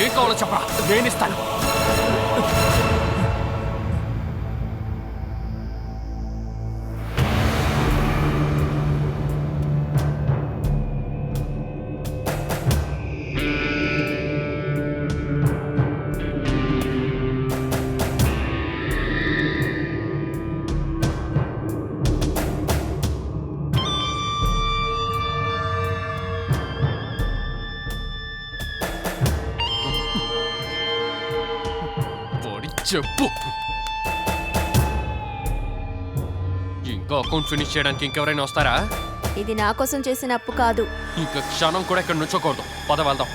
ఏం కావాలో చెప్పరా, నేనిస్తాను. చెప్పు. ఇంకా అకౌంట్ ఫినిష్ చేయడానికి ఇంకెవరైనా వస్తారా? ఇది నా కోసం చేసిన అప్పు కాదు. ఇంకా క్షణం కూడా ఇక్కడ నుంచోకూడదు. పద వెళ్దాం.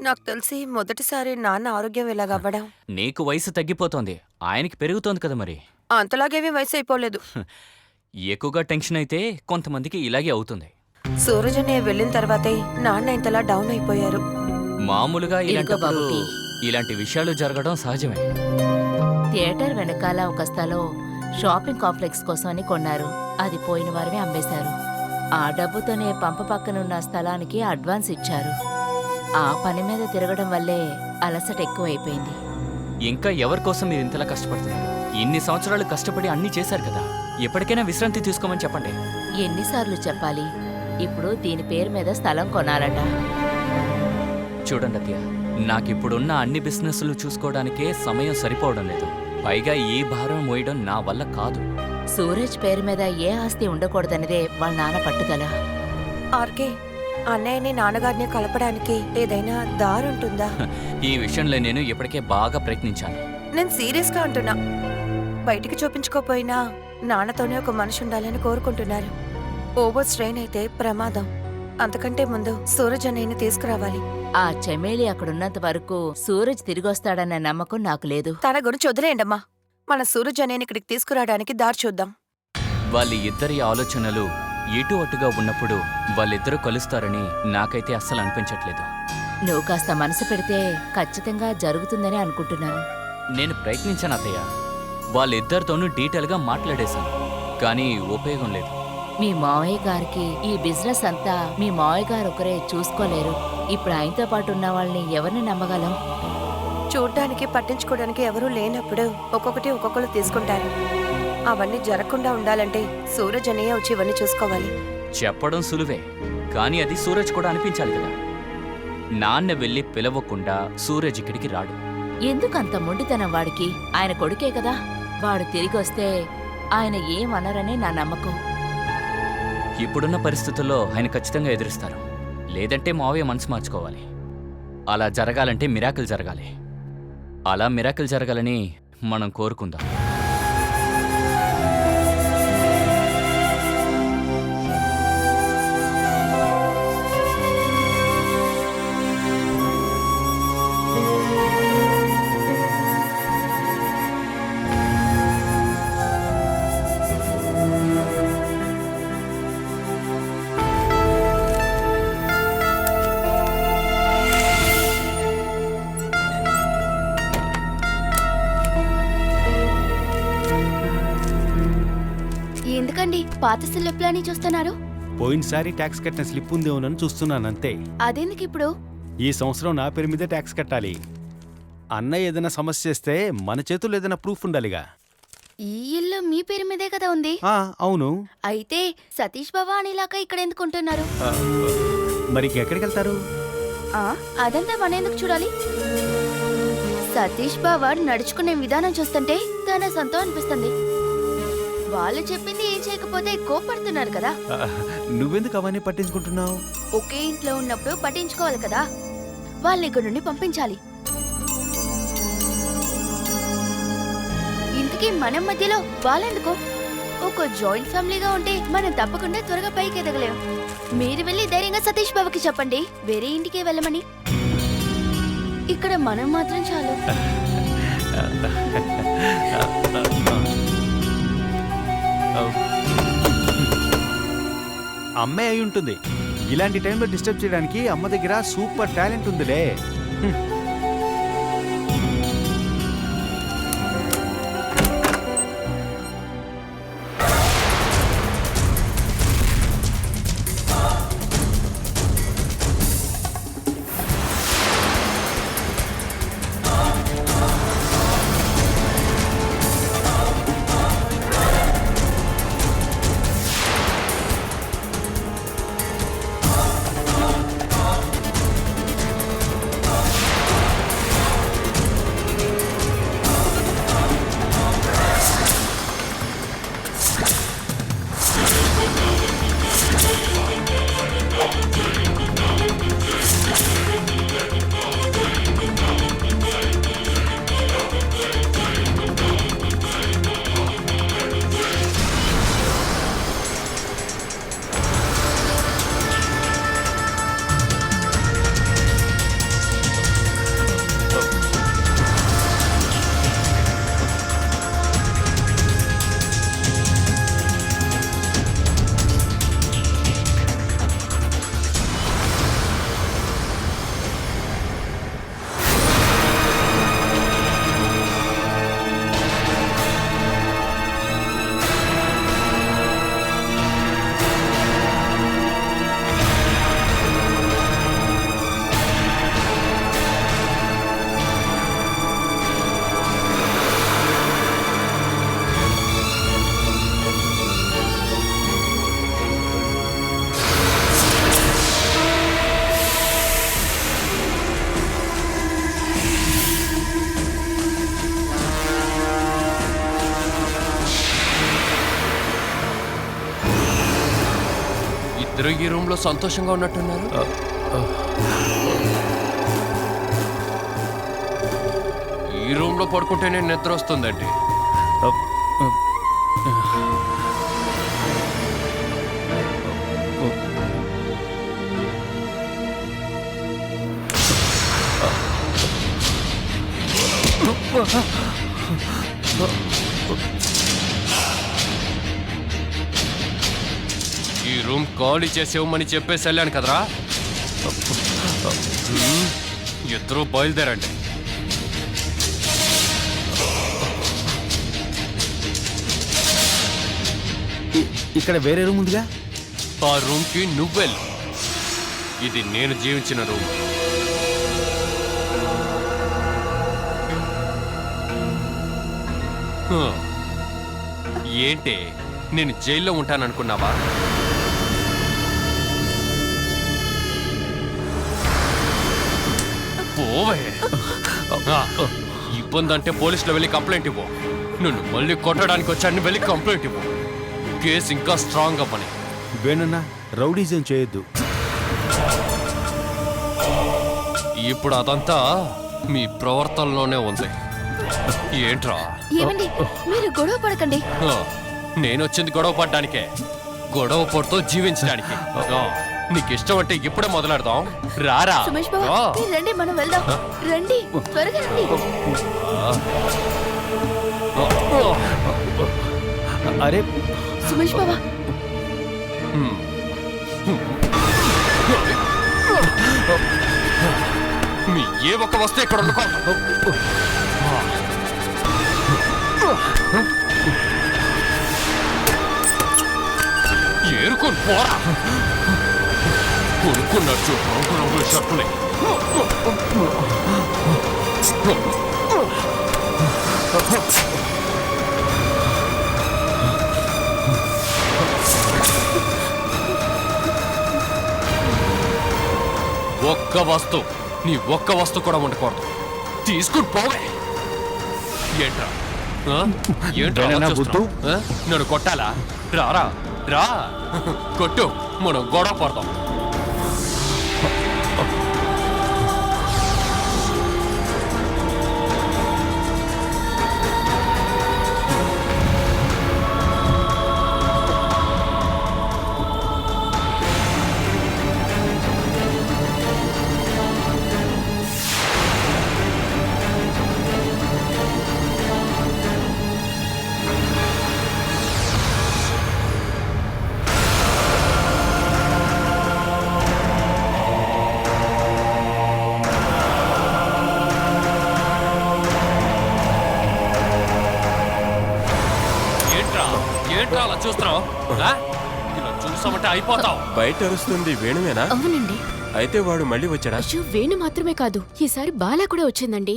నాకు తెలిసి మొదటిసారి నాన్న ఆరోగ్యం ఇలాగవ్వడం. నీకు వయసు తగ్గిపోతోంది, ఆయనకి పెరుగుతోంది కదా మరి. అంతలాగేమీ వయసు అయిపోలేదు. ఎక్కువగా టెన్షన్ అయితే కొంతమందికి ఇలాగే అవుతుంది. సూరజ్ అనే వెళ్ళిన తర్వాతే నాన్న ఇంతలా డౌన్ అయిపోయారు. మామూలుగా ఇలాంటి విషయాలు జరగడం సహజమే. థియేటర్ వెనకాల ఒక స్థలం షాపింగ్ కాంప్లెక్స్ కోసమని కొన్నారు. అది పోయిన వారమే అమ్మేశారు. ఆ డబ్బుతోనే పంప పక్కనున్న స్థలానికి అడ్వాన్స్ ఇచ్చారు. ఆ పని మీద తిరగడం వల్లే అలసట ఎక్కువైపోయింది. ఇంకా ఎవరికోసం మీరు ఇంతలా కష్టపడుతున్నారు? ఇన్ని సంవత్సరాలు కష్టపడి అన్నీ చేశారు కదా, ఎప్పటికైనా విశ్రాంతి తీసుకోమని చెప్పండి. ఎన్నిసార్లు చెప్పాలి? ఇప్పుడు దీని పేరు మీద స్థలం కొనాలట. చూడండి అత్తయ్య, నాకిప్పుడున్న అన్ని బిజినెస్లు చూసుకోవడానికే సమయం సరిపోవడం లేదు. పైగా ఈ భారం మోయడం నా వల్ల కాదు. సూరజ్ పేరు మీద ఏ ఆస్తి ఉండకూడదనేదే వాళ్ళ నాన్న పట్టుదల. ఆర్కే, అన్నయ్యని నాన్నగారిని కలపడానికి ఏదైనా దారుంటుందా? ఈ విషయంలో నేను ఇప్పటికే బాగా ప్రయత్నించాను. నేను సీరియస్ గా అంటున్నా. బయటికి చూపించుకోపోయినా నాన్నతోనే ఒక మనిషి ఉండాలని కోరుకుంటున్నారు. ఓవర్ స్ట్రెయిన్ అయితే ప్రమాదం. అంతకంటే ముందు సూరజ్ అన్నయ్యని తీసుకురావాలి. ఆ చెమేలి అక్కడున్నంత వరకు సూరజ్ తిరిగొస్తాడన్న నమ్మకం నాకు లేదు. తన గురించి వదిలేయండమ్మా. మన సూరజ్ అన్నయ్యని ఇక్కడికి తీసుకురావడానికి దారి చూద్దాం. వాళ్ళ ఇద్దరి ఆలోచనలు ఇటు అటుగా ఉన్నప్పుడు వాళ్ళిద్దరూ కలుస్తారని నాకైతే అస్సలు అనిపించట్లేదు. నువ్వు కాస్త మనసు పెడితే ఖచ్చితంగా జరుగుతుందని అనుకుంటున్నాను. నేను ప్రయత్నించాను అత్తయ్య, వాళ్ళిద్దరితోనూ డీటెయిల్గా మాట్లాడేశాను, కానీ ఉపయోగం లేదు. మీ మావయ్య గారికి ఈ బిజినెస్ అంతా మీ మావయ్య గారు ఒకరే చూసుకోలేరు. ఇప్పుడు ఆయనతో పాటు ఉన్న వాళ్ళని ఎవరిని నమ్మగలం? చూడ్డానికి పట్టించుకోవడానికి ఎవరూ లేనప్పుడు ఒక్కొక్కరు తీసుకుంటారు. అవన్నీ జరగకుండా ఉండాలంటే సూరజ్ అన్నయ్య వచ్చి ఇవన్నీ చూసుకోవాలి. చెప్పడం సులువే, కానీ అది సూరజ్ కూడా అనిపించాలి కదా. నాన్న వెళ్ళి పిలవకుండా సూరజ్ ఇక్కడికి రాడు. ఎందుకంత మొండితనం వాడికి? ఆయన కొడుకే కదా. వాడు తిరిగొస్తే ఆయన ఏమనరనే నా నమ్మకం. ఇప్పుడున్న పరిస్థితుల్లో ఆయన ఖచ్చితంగా ఎదురిస్తారు. లేదంటే మావయ్య మనసు మార్చుకోవాలి. అలా జరగాలంటే మిరాకిల్ జరగాలి. అలా మిరాకిల్ జరగాలని మనం కోరుకుందాం. ఎందుకండి పాత స్లిప్లని చూస్తున్నారు? పోయినసారి ట్యాక్స్ కట్టిన స్లిప్ ఉందేమోనని చూస్తున్నానంతే. అదెందుకు ఇప్పుడు? ఈ సంవత్సరం నా పేరు మీదే ట్యాక్స్ కట్టాలి. అన్నయ్య ఏదైనా సమస్య చేస్తే మన చేతుల్లో ఏదైనా ప్రూఫ్ ఉండాలిగా. ఈ ఇల్లు మీ పేరు మీదే కదా ఉంది. అవును. అయితే సతీష్ బావా అనేలాగా ఇక్కడ ఎందుకుంటున్నారు? మరి ఎక్కడికి వెళ్తారు? అదంతా మనెందుకు చూడాలి? సతీష్ బావా నడుచుకునే విధానం చూస్తుంటే తన సొంతం అనిపిస్తుంది. వాళ్ళు చెప్పింది ఏం చేయకపోతే కోపడుతున్నారు కదా. నువ్వెందుకు అవన్నీ పట్టించుకుంటున్నావు? ఒకే ఇంట్లో ఉన్నప్పుడు పట్టించుకోవాలి కదా. వాళ్ళని ఇక్కడ నుండి పంపించాలి. ఇంతకీ మనం మధ్యలో వాళ్ళెందుకు? ఒక జాయింట్ ఫ్యామిలీగా ఉంటే మనం తప్పకుండా త్వరగా పైకి ఎదగలేం. మీరు వెళ్ళి ధైర్యంగా సతీష్ బాబుకి చెప్పండి వేరే ఇంటికి వెళ్ళమని. ఇక్కడ మనం మాత్రం చాలు. Oh. అమ్మే అయి ఉంటుంది. ఇలాంటి టైంలో డిస్టర్బ్ చేయడానికి అమ్మ దగ్గర సూపర్ టాలెంట్ ఉందిలే. ఇద్దరు ఈ రూమ్ లో సంతోషంగా ఉన్నట్టున్నారు. ఈ రూమ్ లో పడుకుంటేనే నిద్ర వస్తుందండి. ఈ రూమ్ ఖాళీ చేసేవమని చెప్పేసి వెళ్ళాను కదరా. ఇద్దరు బయలుదేరండి. ఇక్కడ వేరే రూమ్ ఉందిగా. ఆ రూమ్కి నువ్వెళ్ళు. ఇది నేను జీవించిన రూమ్. ఏంటి, నేను జైల్లో ఉంటాననుకున్నావా? పోవే. ఇబ్బంది అంటే పోలీసులో వెళ్ళి కంప్లైంట్ ఇవ్వు. నువ్వు మళ్ళీ కొట్టడానికి వచ్చాను, వెళ్ళి కంప్లైంట్ ఇవ్వు. కేసు ఇంకా స్ట్రాంగ్ అవ్వని. వేణున్నా, రౌడీజం చేయొద్దు. ఇప్పుడు అదంతా మీ ప్రవర్తనలోనే ఉంది. ఏంట్రా? ఏమండి, మీరు గొడవ పడకండి. నేను వచ్చింది గొడవ పడ్డానికే, గొడవ పడుతూ జీవించడానికి. నీకు ఇష్టం అంటే ఇప్పుడే మొదలెడదాం. రారా. సుమేష్ బాబా, మీరు రండి, మనం వెళ్దాం. రండి, త్వరగా రండి. అరే సుమేష్ బాబా, మీ ఏ ఒక్క వస్తే ఇక్కడ ఉండుకో. ఏరుకొని పోరా. కొనుక్కున్నట్టు రంగు రంగుల షర్టులే. ఒక్క వస్తువు, నీ ఒక్క వస్తువు కూడా ఉండకూడదు. తీసుకుని పోవే. ఏంట్రా? ఏంట్రా చూస్తున్నావ్? నన్ను కొట్టాలా? రారా, రా, కొట్టు, మనం గొడవ పడతాం. ఆ? ఇలా చూసామంటే అయిపోతావు. బయట అరుస్తుంది వేణువేనా? అవునండి. అయితే వాడు మళ్ళీ వచ్చాడా? అయ్యో, వేణు మాత్రమే కాదు, ఈసారి బాలా కూడా వచ్చిందండి.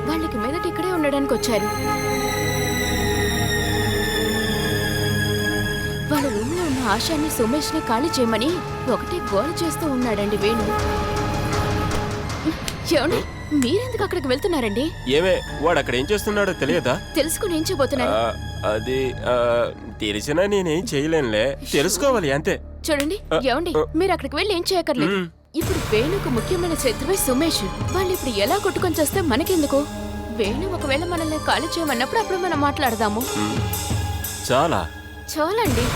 వాళ్ళకి మీదట ఇక్కడే ఉండడానికి వచ్చారు. వాళ్ళ రూమ్ లో ఉన్న ఆశాన్ని సుమేష్ ని ఖాళీ చేయమని ఒకటే గోల చేస్తూ ఉన్నాడండి వేణు. ఏమండి, మీరెందుకు అక్కడికి వెళ్తున్నారండి? ఏమే వాడు అక్కడ ఏం చేస్తున్నాడో తెలియదా? తెలుసుకుని ఏం చేయబోతున్నారు? అది తెలిసినా నేనేం చేయలేనులే, తెలుసుకోవాలి అంతే. చూడండి, ఏమండి, మీరు అక్కడికి వెళ్ళి ఏం చేయక్కర్లేదు. ఇప్పుడు వేణుకు ముఖ్యమైన శత్రువే సుమేష్. వాళ్ళు ఇప్పుడు ఎలా కొట్టుకొని చేస్తే మనకెందుకు? వేణు ఒకవేళ మనల్ని ఖాళీ చేయమన్నప్పుడు అప్పుడు మనం మాట్లాడదాము. చాలా చాలండి,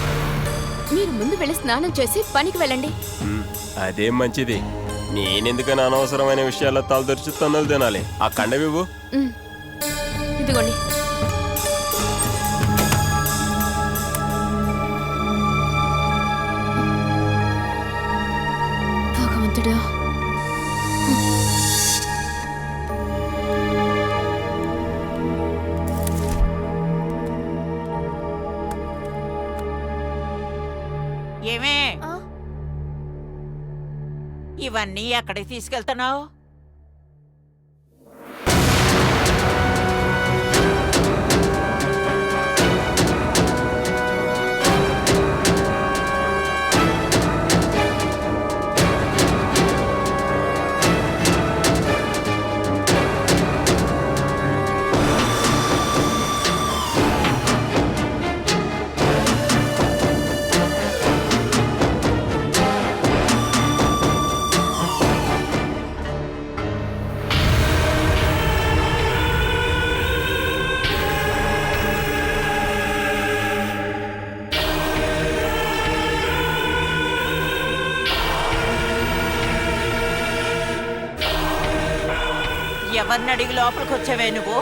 మీరు ముందు వెళ్ళి స్నానం చేసి పనికి వెళ్ళండి. అదేం మంచిది. నేనెందుకని అనవసరమైన విషయాల్లో తలదొరిచి తన్నులు తినాలి? ఆ కండవివ్వు. ఇదిగోండి. భగవంతుడా, ఏమే ఇవన్నీ ఎక్కడికి తీసుకెళ్తున్నావు? ఎవరిని అడిగి లోపలికి వచ్చావే నువ్వు?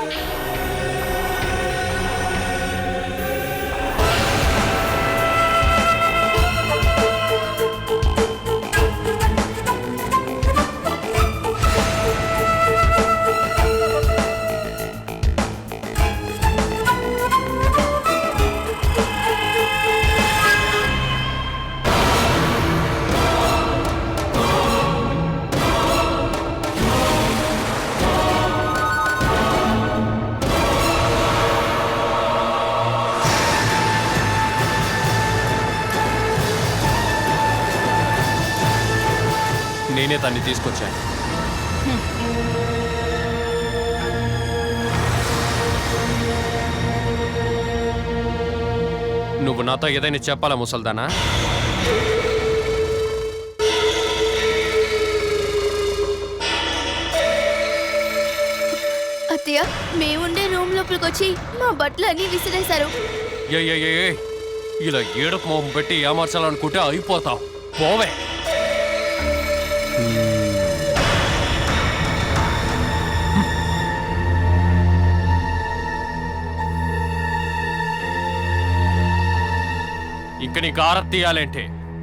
నేనే తన్ని తీసుకొచ్చాను. నువ్వు నాతో ఏదైనా చెప్పాలా ముసల్దానా? అత్తయ్య, మేముండే రూమ్ లోపలికి వచ్చి మా బట్టలు అన్ని విసిరేశారు. ఏ ఇలా ఏడుపు మొహం పెట్టి ఏమార్చాలనుకుంటే అయిపోతావు. పోవే. ఇంక నీకు ఆరతి తీయాలంటే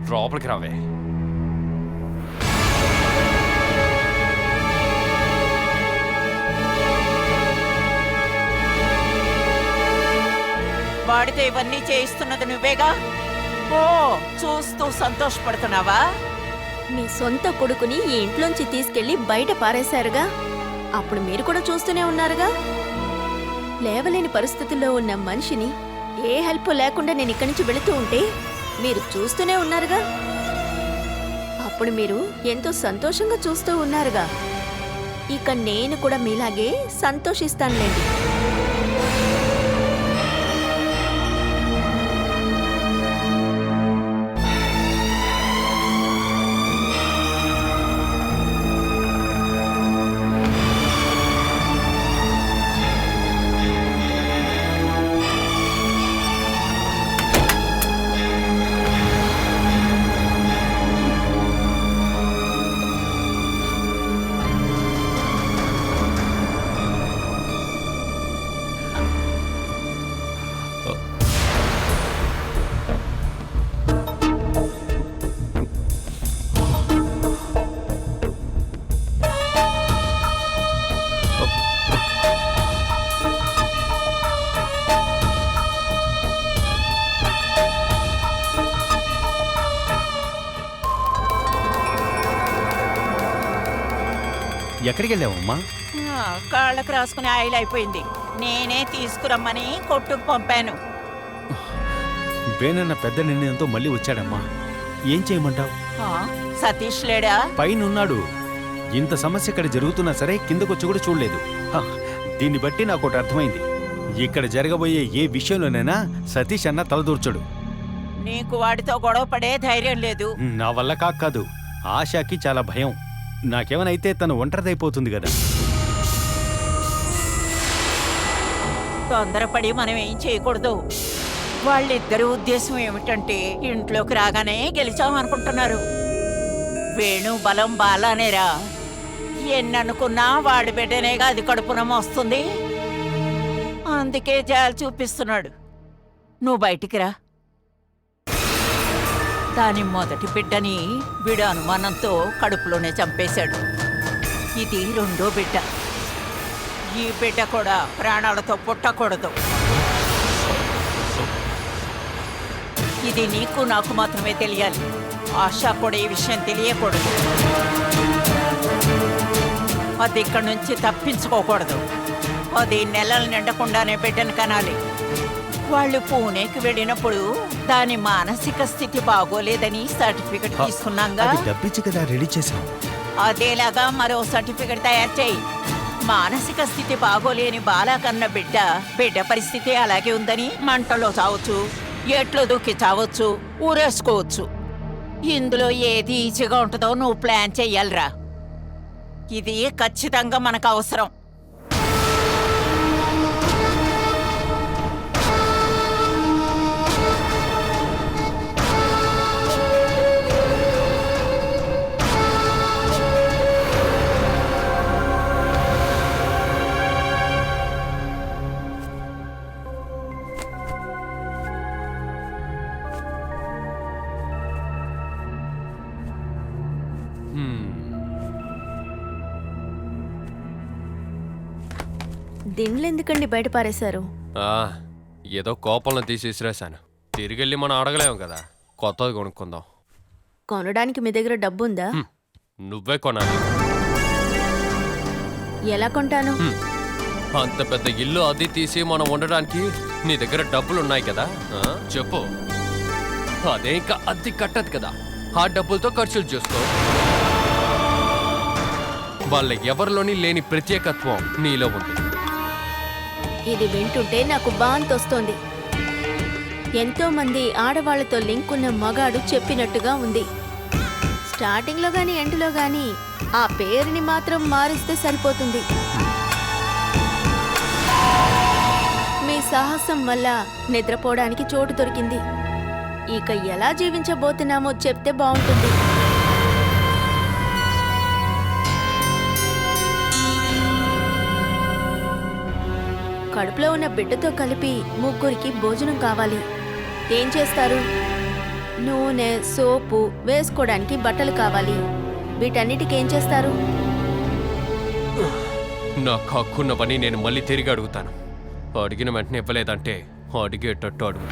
లోపలికి రావే. వాడితో ఇవన్నీ చేయిస్తున్నది నువ్వేగా? ఓ, చూస్తూ సంతోషపడుతున్నావా? మీ సొంత కొడుకుని ఈ ఇంట్లోంచి తీసుకెళ్లి బయట పారేశారుగా, అప్పుడు మీరు కూడా చూస్తూనే ఉన్నారుగా. లేవలేని పరిస్థితుల్లో ఉన్న మనిషిని ఏ హెల్ప్ లేకుండా నేను ఇక్కడి నుంచి వెళుతూ ఉంటే మీరు చూస్తూనే ఉన్నారుగా. అప్పుడు మీరు ఎంతో సంతోషంగా చూస్తూ ఉన్నారుగా. ఇక నేను కూడా మీలాగే సంతోషిస్తానులేండి. ఎక్కడికి వెళ్ళావమ్మా? కాళ్ళకు రాసుకునే ఆయిల్ అయిపోయింది. నేనే తీసుకురమ్మని కొట్టుకు పంపాను. వేనన్న పెద్ద నిర్ణయంతో మళ్ళీ వచ్చాడమ్మా. ఏం చేయమంటావు? ఆ, సతీష్ లేడా? పైనున్నాడు. ఇంత సమస్య ఇక్కడ జరుగుతున్నా సరే కిందకొచ్చి కూడా చూడలేదు. హ, దీన్ని బట్టి నాకు ఒకటి అర్థమైంది. ఇక్కడ జరగబోయే ఏ విషయంలోనైనా సతీష్ అన్న తలదూర్చడు. నీకు వాడితో గొడవ పడే ధైర్యం లేదు. నా వల్ల కాదు. ఆశాకి చాలా భయం. నాకేమనైతే తను ఒంటరిదైపోతుంది కదా. తొందరపడి మనం ఏం చేయకూడదు. వాళ్ళిద్దరి ఉద్దేశం ఏమిటంటే ఇంట్లోకి రాగానే గెలిచామనుకుంటున్నారు. వేణు బలం బాలానేరా. ఎన్ననుకున్నా వాడి బిడ్డనేగా అది కడుపున మోస్తుంది. అందుకే జాలి చూపిస్తున్నాడు. నువ్వు బయటికి రా. దాని మొదటి బిడ్డని వీడు అనుమానంతో కడుపులోనే చంపేశాడు. ఇది రెండో బిడ్డ. ఈ బిడ్డ కూడా ప్రాణాలతో పుట్టకూడదు. ఇది నీకు నాకు మాత్రమే తెలియాలి. ఆశా కూడా ఈ విషయం తెలియకూడదు. అది ఇక్కడి నుంచి తప్పించుకోకూడదు. 10 నెలలు నిండకుండానే బిడ్డను కనాలి. వాళ్ళు పూణేకి వెళ్ళినప్పుడు దాని మానసిక స్థితి బాగోలేదని సర్టిఫికెట్ తీసుకున్నాగా. డబ్బిచ్చి కదా రెడీ చేశాం. అదేలాగా మరో సర్టిఫికెట్ తయారు చేయి. మానసిక స్థితి బాగోలేని బాలా కన్న బిడ్డ పరిస్థితి అలాగే ఉందని మంటలో చావచ్చు, ఎట్లో దూకి చావచ్చు, ఊరేసుకోవచ్చు. ఇందులో ఏది ఈజీగా ఉంటుందో నువ్వు ప్లాన్ చెయ్యాలిరా. ఇది ఖచ్చితంగా మనకు అవసరం. దిండ్లు ఎందుకండి బయట పారేశారు? ఏదో కోపంలో తీసి విసిరేశాను. తిరిగెళ్ళి మనం అడగలేము కదా. కొత్తది కొనుక్కుందాం. కొనడానికి మీ దగ్గర డబ్బుందా? నువ్వే కొనాలి. ఎలా కొంటాను? అంత పెద్ద ఇల్లు అది తీసి మనం ఉండడానికి నీ దగ్గర డబ్బులు ఉన్నాయి కదా. చెప్పు. అదే ఇంకా అద్దె కట్టదు కదా. ఆ డబ్బులతో ఖర్చులు చేసుకో. వాళ్ళ ఎవరిలోని లేని ప్రత్యేకత్వం నీలో ఉంది. ఇది వింటుంటే నాకు బాంతొస్తోంది. ఎంతో మంది ఆడవాళ్లతో లింక్ ఉన్న మగాడు చెప్పినట్టుగా ఉంది. స్టార్టింగ్లో గాని ఎండ్లో గాని ఆ పేరుని మాత్రం మారిస్తే సరిపోతుంది. మీ సాహసం వల్ల నిద్రపోవడానికి చోటు దొరికింది. ఇక ఎలా జీవించబోతున్నామో చెప్తే బాగుంటుంది. కడుపులో ఉన్న బిడ్డతో కలిపి 3 భోజనం కావాలి. ఏం చేస్తారు? నూనె, సోపు, వేసుకోవడానికి బట్టలు కావాలి. వీటన్నిటికి ఏం చేస్తారు? నాకు హక్కున్న పని నేను మళ్ళీ తిరిగి అడుగుతాను. అడిగిన వెంటనే ఇవ్వలేదంటే అడిగేటట్టు అడుగు.